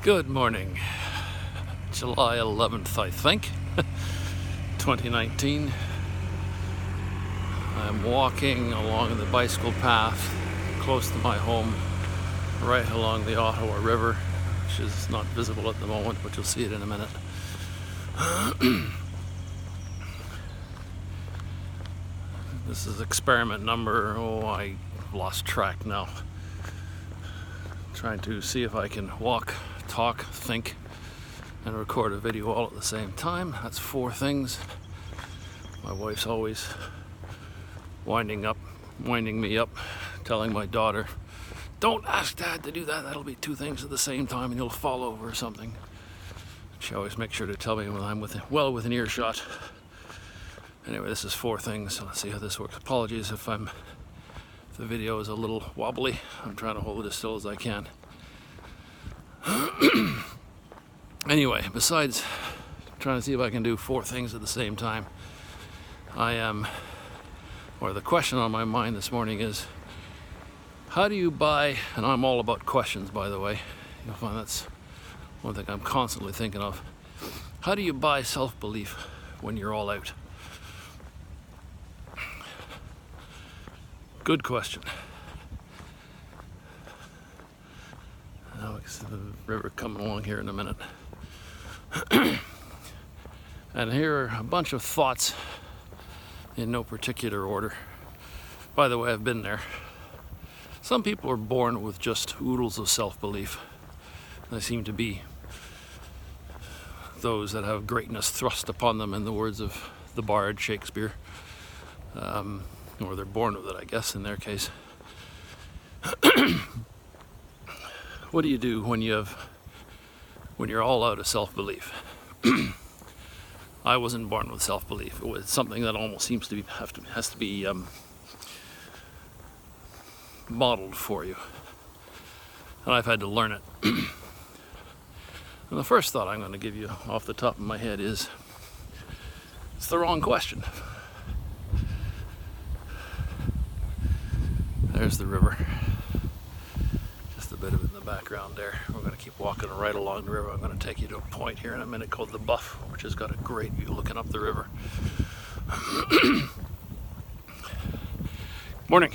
Good morning, July 11th, I think, 2019. I'm walking along the bicycle path close to my home, right along the Ottawa River, which is not visible at the moment, but you'll see it in a minute. This is experiment number, I lost track now. Trying to see if I can walk, talk, think, and record a video all at the same time. That's 4 things. My wife's always winding me up, telling my daughter, "Don't ask Dad to do that, that'll be 2 things at the same time and you'll fall over or something." She always makes sure to tell me when I'm within earshot. Anyway, this is 4 things, so let's see how this works. Apologies if the video is a little wobbly. I'm trying to hold it as still as I can. Anyway, besides trying to see if I can do 4 things at the same time, the question on my mind this morning is, how do you buy, and I'm all about questions, by the way, you'll find that's one thing I'm constantly thinking of. How do you buy self-belief when you're all out? Good question. I'll see the river coming along here in a minute. And here are a bunch of thoughts in no particular order. By the way, I've been there. Some people are born with just oodles of self-belief. They seem to be those that have greatness thrust upon them, in the words of the bard Shakespeare. Or they're born with it, I guess, in their case. What do you do when you're all out of self-belief? I wasn't born with self-belief. It was something that almost seems to has to be modeled for you, and I've had to learn it. And the first thought I'm going to give you off the top of my head is, it's the wrong question. There's the river. Just a bit of it in the background there. We're going to keep walking right along the river. I'm going to take you to a point here in a minute called the Buff, which has got a great view looking up the river. Morning.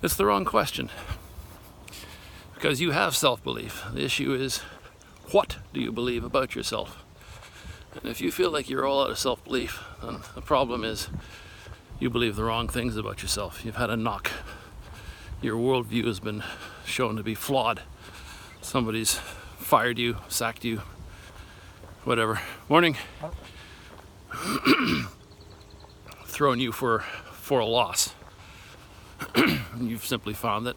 It's the wrong question, because you have self-belief. The issue is, what do you believe about yourself? And if you feel like you're all out of self-belief, then the problem is you believe the wrong things about yourself. You've had a knock. Your worldview has been shown to be flawed. Somebody's fired you, sacked you, whatever. Morning. Thrown you for a loss. And you've simply found that,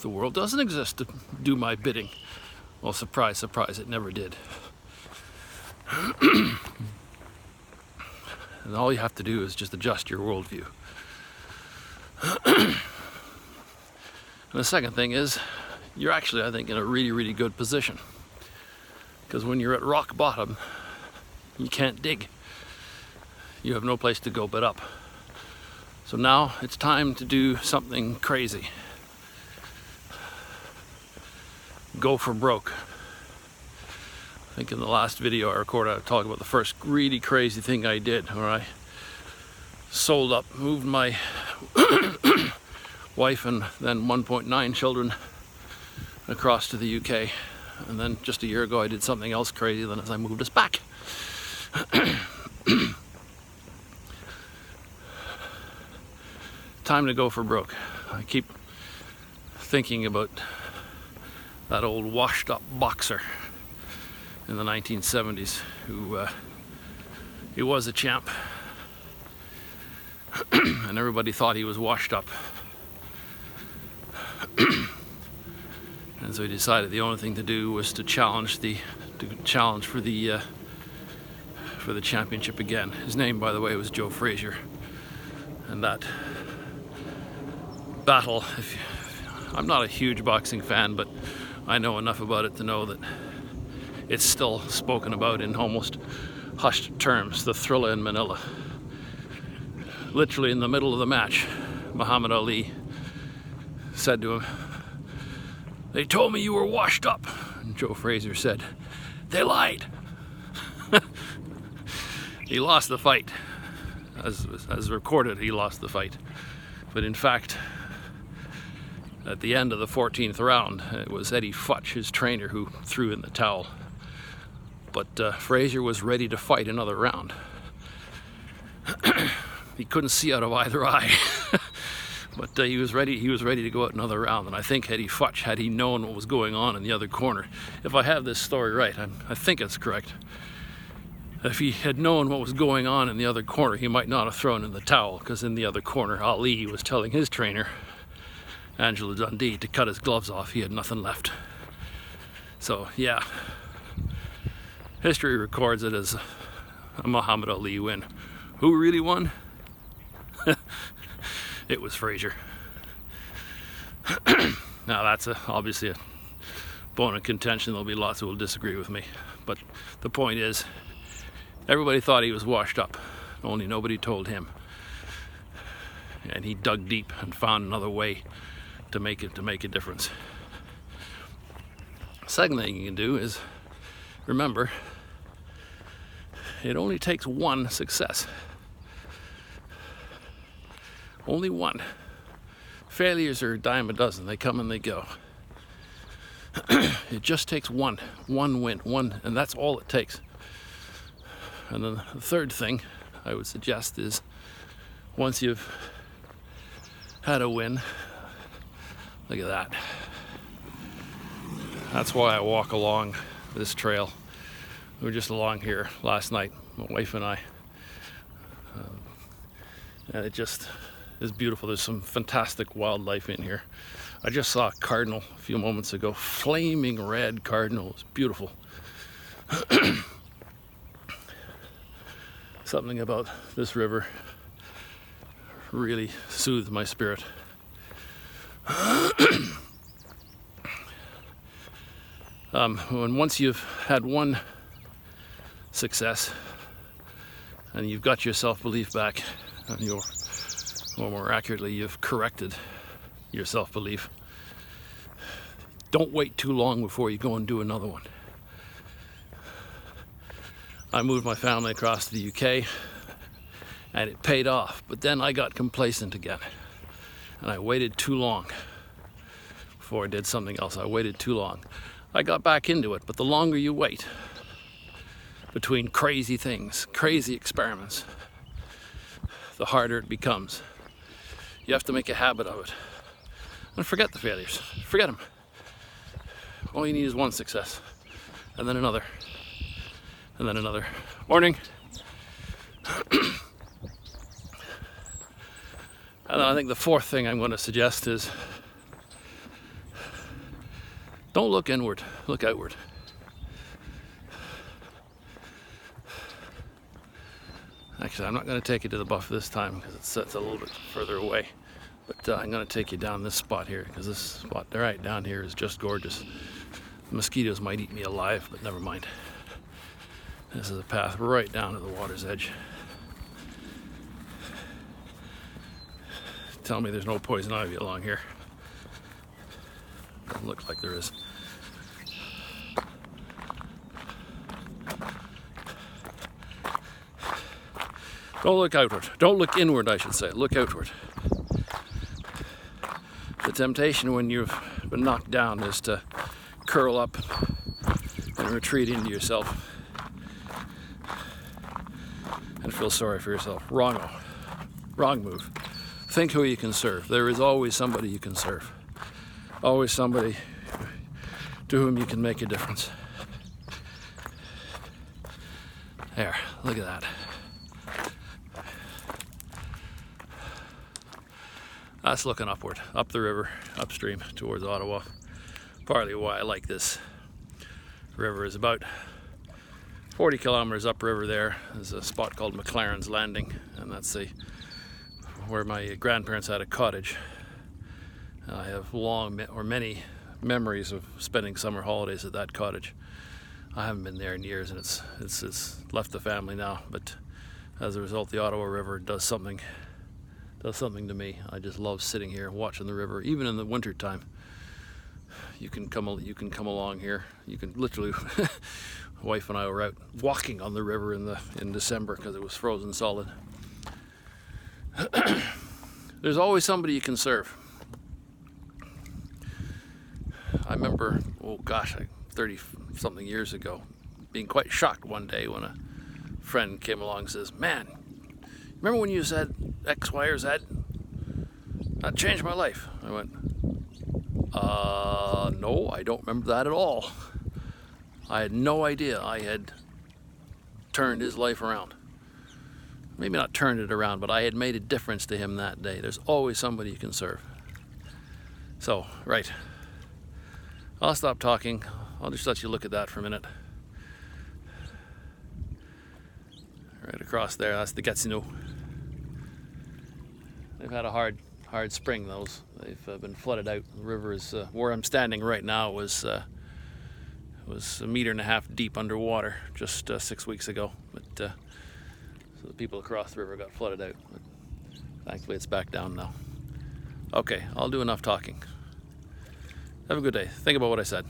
the world doesn't exist to do my bidding. Well, surprise, surprise, it never did. And all you have to do is just adjust your worldview. And the second thing is, you're actually, I think, in a really, really good position. Because when you're at rock bottom, you can't dig. You have no place to go but up. So now it's time to do something crazy. Go for broke. I think in the last video I recorded, I talked about the first really crazy thing I did, where I moved my wife and then 1.9 children across to the UK. And then just a year ago I did something else crazy, then as I moved us back. Time to go for broke. I keep thinking about that old washed up boxer in the 1970s who was a champ, and everybody thought he was washed up. And so he decided the only thing to do was to challenge for the championship again. His name, by the way, was Frazier. And that battle, I'm not a huge boxing fan, but I know enough about it to know that it's still spoken about in almost hushed terms, the thriller in Manila. literally in the middle of the match, Muhammad Ali said to him, "They told me you were washed up." And Joe Frazier said, "They lied." He lost the fight. As recorded, he lost the fight. But in fact, at the end of the 14th round, it was Eddie Futch, his trainer, who threw in the towel. But Frazier was ready to fight another round. He couldn't see out of either eye. But he was ready to go out another round. And I think Eddie Futch, had he known what was going on in the other corner, if I have this story right, I think it's correct. If he had known what was going on in the other corner, he might not have thrown in the towel, because in the other corner, Ali was telling his trainer, Angela Dundee, to cut his gloves off. He had nothing left. So yeah, history records it as a Muhammad Ali win. Who really won? It was Frazier. Now that's obviously a bone of contention. There'll be lots who will disagree with me, but the point is, everybody thought he was washed up, only nobody told him. And he dug deep and found another way to make a difference. Second thing you can do is remember, it only takes one success. Only one. Failures are a dime a dozen. They come and they go. It just takes one win, and that's all it takes. And then the third thing I would suggest is, once you've had a win, look at that. That's why I walk along this trail. We were just along here last night, my wife and I. And it just is beautiful. There's some fantastic wildlife in here. I just saw a cardinal a few moments ago, flaming red cardinal. It was beautiful. Something about this river really soothed my spirit. Once you've had one success and you've got your self-belief back, and or more accurately, you've corrected your self-belief, don't wait too long before you go and do another one. I moved my family across to the UK, and it paid off, but then I got complacent again, and I waited too long before I did something else. I waited too long. I got back into it, but the longer you wait between crazy things, crazy experiments, the harder it becomes. You have to make a habit of it. And forget the failures. Forget them. All you need is one success, and then another, and then another. Morning. And then I think the fourth thing I'm going to suggest is, don't look inward, look outward. Actually, I'm not going to take you to the buff this time because it's a little bit further away. But I'm going to take you down this spot here, because this spot right down here is just gorgeous. The mosquitoes might eat me alive, but never mind. This is a path right down to the water's edge. Tell me there's no poison ivy along here. Doesn't look like there is. Don't look outward. Don't look inward, I should say. Look outward. The temptation when you've been knocked down is to curl up and retreat into yourself and feel sorry for yourself. Wrong move. Think who you can serve. There is always somebody you can serve. Always somebody to whom you can make a difference. There, look at that. That's looking upward, up the river, upstream towards Ottawa. Partly why I like this river is about 40 kilometers upriver there. There's a spot called McLaren's Landing, and that's where my grandparents had a cottage. And I have many memories of spending summer holidays at that cottage. I haven't been there in years, and it's left the family now, but as a result, the Ottawa River does something does something to me. I just love sitting here watching the river, even in the winter time. You can come along here. You can literally. Wife and I were out walking on the river in December because it was frozen solid. There's always somebody you can serve. I remember, 30-something years ago, being quite shocked one day when a friend came along and says, "Man, remember when you said X, Y, or Z? That changed my life." I went, no, I don't remember that at all. I had no idea I had turned his life around. Maybe not turned it around, but I had made a difference to him that day. There's always somebody you can serve. So, right. I'll stop talking. I'll just let you look at that for a minute. Right across there, that's the Gatineau. They've had a hard spring, those. They've been flooded out. The river is, where I'm standing right now was 1.5 meters deep underwater just 6 weeks ago. But so the people across the river got flooded out. But thankfully it's back down now. Okay, I'll do enough talking. Have a good day. Think about what I said.